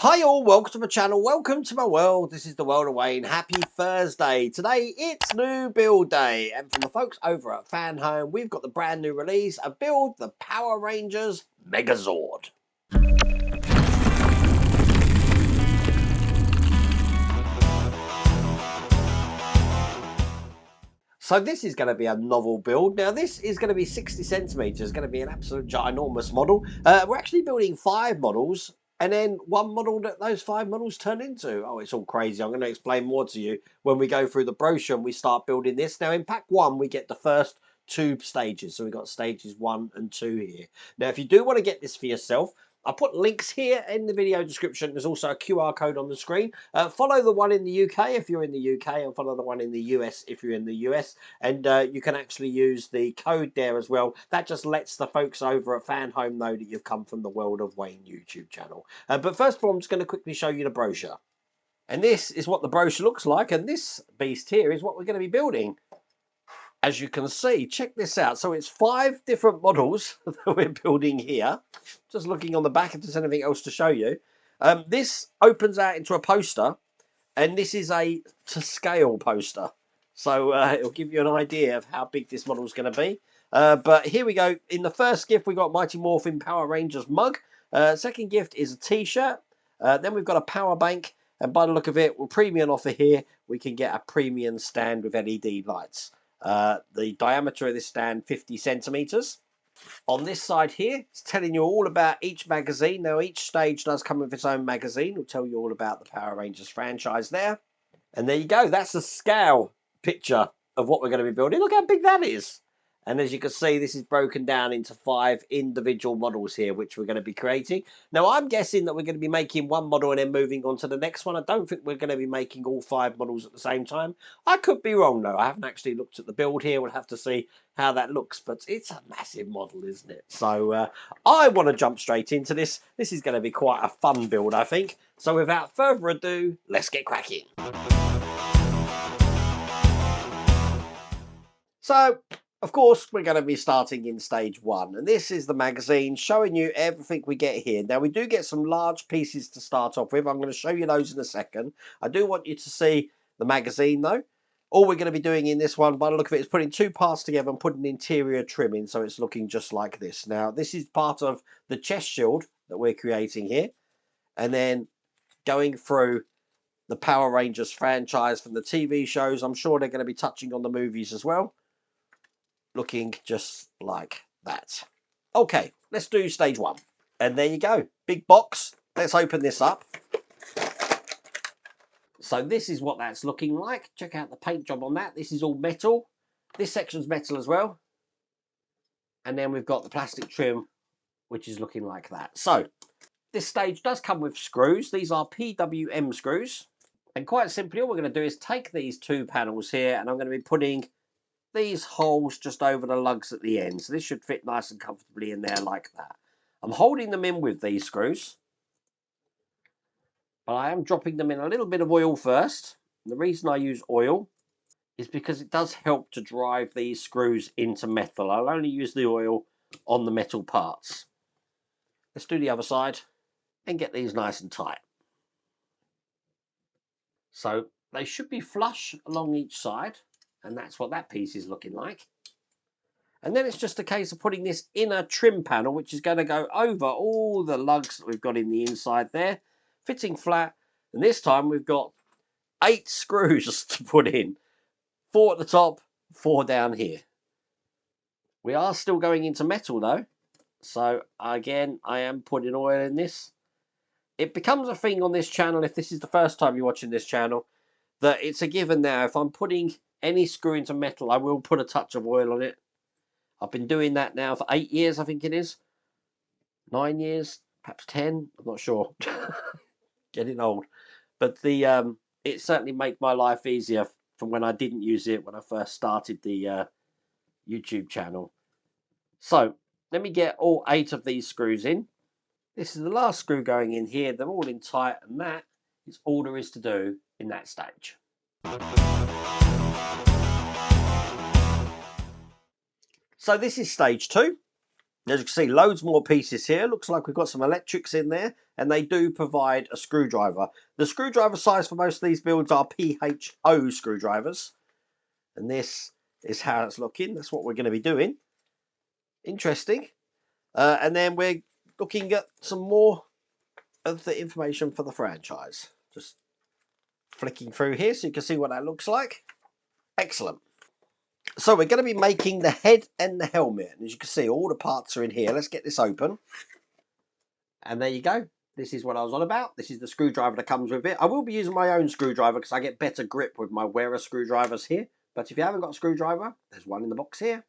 Hi all, welcome to my channel, welcome to my world. This is the world of Wayne. Happy Thursday. Today it's new build day, and from the folks over at Fanhome, we've got the brand new release of Build the Power Rangers Megazord. So this is going to be a novel build. Now this is going to be 60 centimeters, going to be an absolute ginormous model. We're actually building 5 models and then one model that those 5 models turn into. Oh, it's all crazy. I'm going to explain more to you when we go through the brochure and we start building this. Now in pack 1 we get the first 2 stages. So we've got stages 1 and 2 here. Now if you do want to get this for yourself, I'll put links here in the video description. There's also a QR code on the screen. Follow the one in the UK if you're in the UK, and follow the one in the US if you're in the US. And you can actually use the code there as well. That just lets the folks over at Fanhome know that you've come from the World of Wayne YouTube channel. But first of all, I'm just going to quickly show you the brochure. And this is what the brochure looks like. And this beast here is what we're going to be building. As you can see, check this out. So it's 5 different models that we're building here. Just looking on the back if there's anything else to show you. This opens out into a poster, and this is a to scale poster. So it'll give you an idea of how big this model is going to be. But here we go. In the first gift, we got Mighty Morphin Power Rangers mug. Second gift is a t-shirt. Then we've got a power bank. And by the look of it, we're premium offer here. We can get a premium stand with LED lights. The diameter of this stand, 50 centimeters. On this side here, it's telling you all about each magazine. Now, each stage does come with its own magazine. It'll tell you all about the Power Rangers franchise there. And there you go. That's a scale picture of what we're going to be building. Look how big that is. And as you can see, this is broken down into 5 individual models here, which we're going to be creating. Now, I'm guessing that we're going to be making one model and then moving on to the next one. I don't think we're going to be making all 5 models at the same time. I could be wrong, though. I haven't actually looked at the build here. We'll have to see how that looks. But it's a massive model, isn't it? So I want to jump straight into this. This is going to be quite a fun build, I think. So without further ado, let's get cracking. So, of course, we're going to be starting in stage 1. And this is the magazine showing you everything we get here. Now, we do get some large pieces to start off with. I'm going to show you those in a second. I do want you to see the magazine, though. All we're going to be doing in this one, by the look of it, is putting 2 parts together and putting interior trim in, so it's looking just like this. Now, this is part of the chest shield that we're creating here. And then going through the Power Rangers franchise from the TV shows. I'm sure they're going to be touching on the movies as well. Looking just like that. Okay, let's do stage 1. And there you go. Big box. Let's open this up. So this is what that's looking like. Check out the paint job on that. This is all metal. This section's metal as well. And then we've got the plastic trim, which is looking like that. So this stage does come with screws. These are PWM screws. And quite simply, all we're going to do is take these 2 panels here, and I'm going to be putting these holes just over the lugs at the end. So this should fit nice and comfortably in there like that. I'm holding them in with these screws, but I am dropping them in a little bit of oil first. And the reason I use oil is because it does help to drive these screws into metal. I'll only use the oil on the metal parts. Let's do the other side and get these nice and tight. So they should be flush along each side. And that's what that piece is looking like. And then it's just a case of putting this inner trim panel, which is going to go over all the lugs that we've got in the inside there, fitting flat. And this time we've got 8 screws to put in. 4 at the top, 4 down here. We are still going into metal though. So again, I am putting oil in this. It becomes a thing on this channel, if this is the first time you're watching this channel, that it's a given now. If I'm putting any screw into metal, I will put a touch of oil on it. I've been doing that now for 8 years, I think it is. 9 years, perhaps 10, I'm not sure. Getting old. But it certainly made my life easier from when I didn't use it when I first started the YouTube channel. So, let me get all 8 of these screws in. This is the last screw going in here. They're all in tight, and that is all there is to do in that stage. So this is stage 2. As you can see, loads more pieces here. Looks like we've got some electrics in there, and they do provide a screwdriver. The screwdriver size for most of these builds are PHO screwdrivers, and this is how it's looking. That's what we're going to be doing. Interesting. And then we're looking at some more of the information for the franchise. Just flicking through here so you can see what that looks like. Excellent. So we're going to be making the head and the helmet. And as you can see, all the parts are in here. Let's get this open. And there you go. This is what I was on about. This is the screwdriver that comes with it. I will be using my own screwdriver because I get better grip with my wearer screwdrivers here. But if you haven't got a screwdriver, there's one in the box here.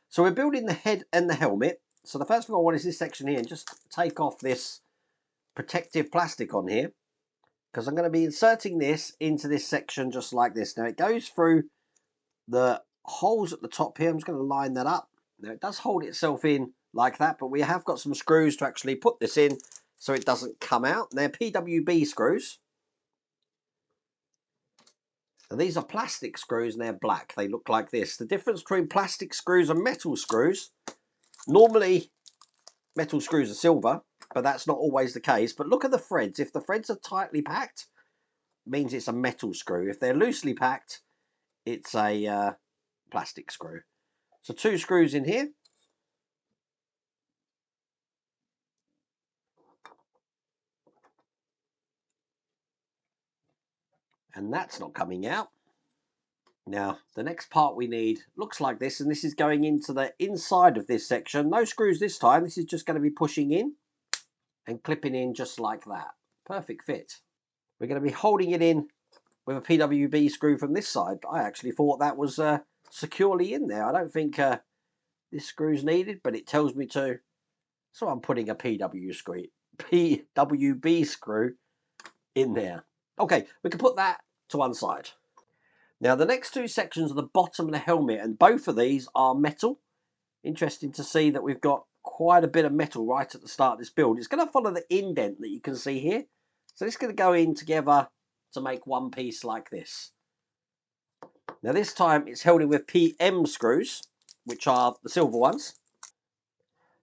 So we're building the head and the helmet. So the first thing I want is this section here. And just take off this protective plastic on here, because I'm going to be inserting this into this section just like this. Now it goes through the holes at the top here. I'm just going to line that up. Now it does hold itself in like that, but we have got some screws to actually put this in so it doesn't come out. They're PWB screws. Now these are plastic screws and they're black. They look like this. The difference between plastic screws and metal screws, normally metal screws are silver, but that's not always the case. But look at the threads. If the threads are tightly packed, it means it's a metal screw. If they're loosely packed, it's a plastic screw. So 2 screws in here. And that's not coming out. Now, the next part we need looks like this, and this is going into the inside of this section. No screws this time. This is just going to be pushing in and clipping in just like that. Perfect fit. We're going to be holding it in with a PWB screw from this side, but I actually thought that was securely in there. I don't think this screw's needed, but it tells me to. So I'm putting a PWB screw in there. Okay, we can put that to one side. Now the next 2 sections are the bottom of the helmet, and both of these are metal. Interesting to see that we've got quite a bit of metal right at the start of this build. It's going to follow the indent that you can see here. So it's going to go in together to make one piece like this. Now this time it's held in with PM screws, which are the silver ones.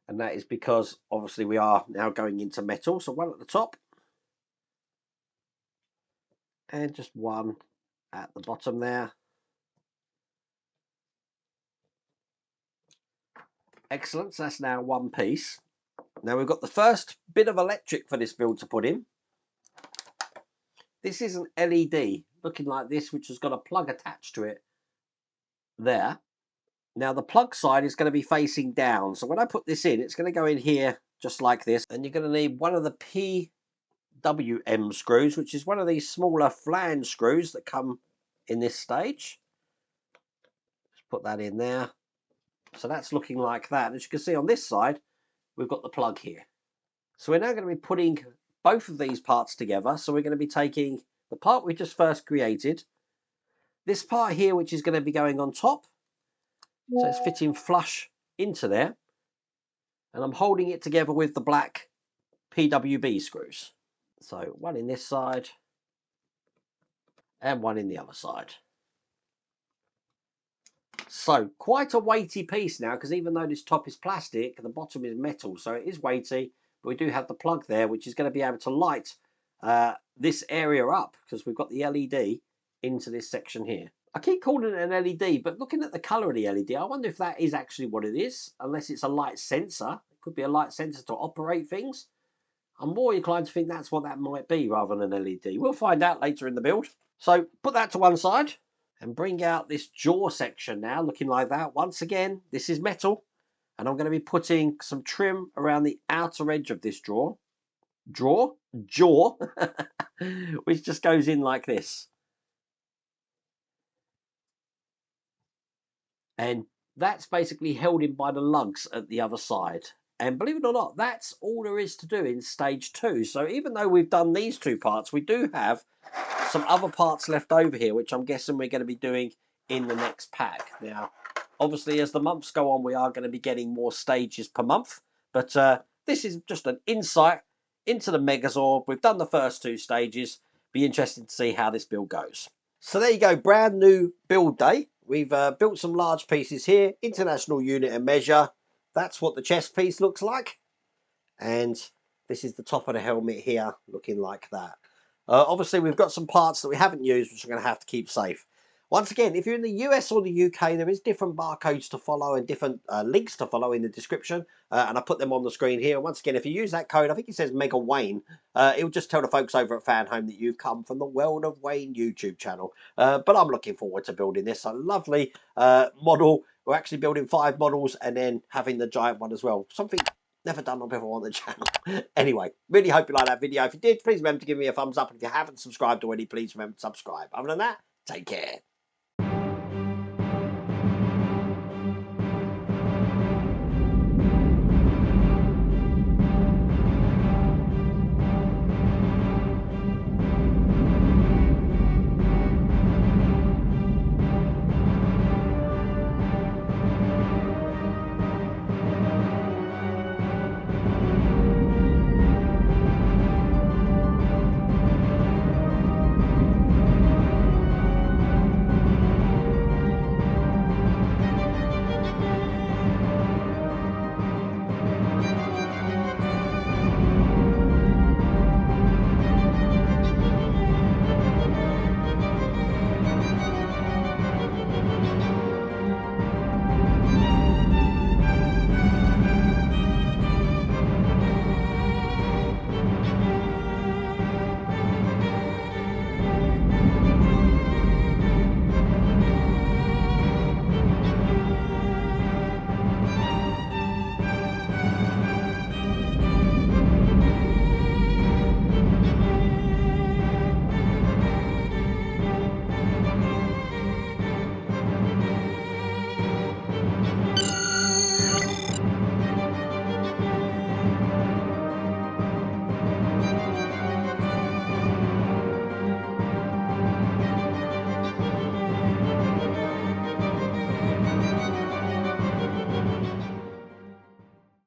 And that is because obviously we are now going into metal. So one at the top. And just one at the bottom there. Excellent, so that's now one piece. Now we've got the first bit of electric for this build to put in. This is an LED looking like this, which has got a plug attached to it there. Now the plug side is going to be facing down. So when I put this in, it's going to go in here just like this. And you're going to need one of the PWM screws, which is one of these smaller flange screws that come in this stage. Just put that in there. So that's looking like that. As you can see on this side, we've got the plug here. So we're now going to be putting both of these parts together. So we're going to be taking the part we just first created, this part here, which is going to be going on top. So it's fitting flush into there. And I'm holding it together with the black PWB screws. So one in this side and one in the other side. So quite a weighty piece now, because even though this top is plastic, the bottom is metal, so it is weighty. But we do have the plug there, which is going to be able to light this area up, because we've got the LED into this section here. I keep calling it an LED, but looking at the colour of the LED, I wonder if that is actually what it is, unless it's a light sensor. It could be a light sensor to operate things. I'm more inclined to think that's what that might be rather than an LED. We'll find out later in the build. So put that to one side. And bring out this jaw section now, looking like that. Once again, this is metal, and I'm going to be putting some trim around the outer edge of this jaw, which just goes in like this. And that's basically held in by the lugs at the other side. And believe it or not, that's all there is to do in stage 2. So even though we've done these 2 parts, we do have some other parts left over here, which I'm guessing we're going to be doing in the next pack. Now, obviously, as the months go on, we are going to be getting more stages per month. But this is just an insight into the Megazord. We've done the first 2 stages. Be interested to see how this build goes. So there you go, brand new build day. We've built some large pieces here, international unit and measure. that's what the chest piece looks like. And this is the top of the helmet here, looking like that. Obviously, we've got some parts that we haven't used, which we're going to have to keep safe. Once again, if you're in the US or the UK, there is different barcodes to follow and different links to follow in the description. And I put them on the screen here. Once again, if you use that code, I think it says Mega Wayne, it'll just tell the folks over at Fanhome that you've come from the World of Wayne YouTube channel. But I'm looking forward to building this. A lovely model. We're actually building 5 models and then having the giant one as well. Something never done before on the channel. Anyway, really hope you like that video. If you did, please remember to give me a thumbs up. And if you haven't subscribed already, please remember to subscribe. Other than that, take care.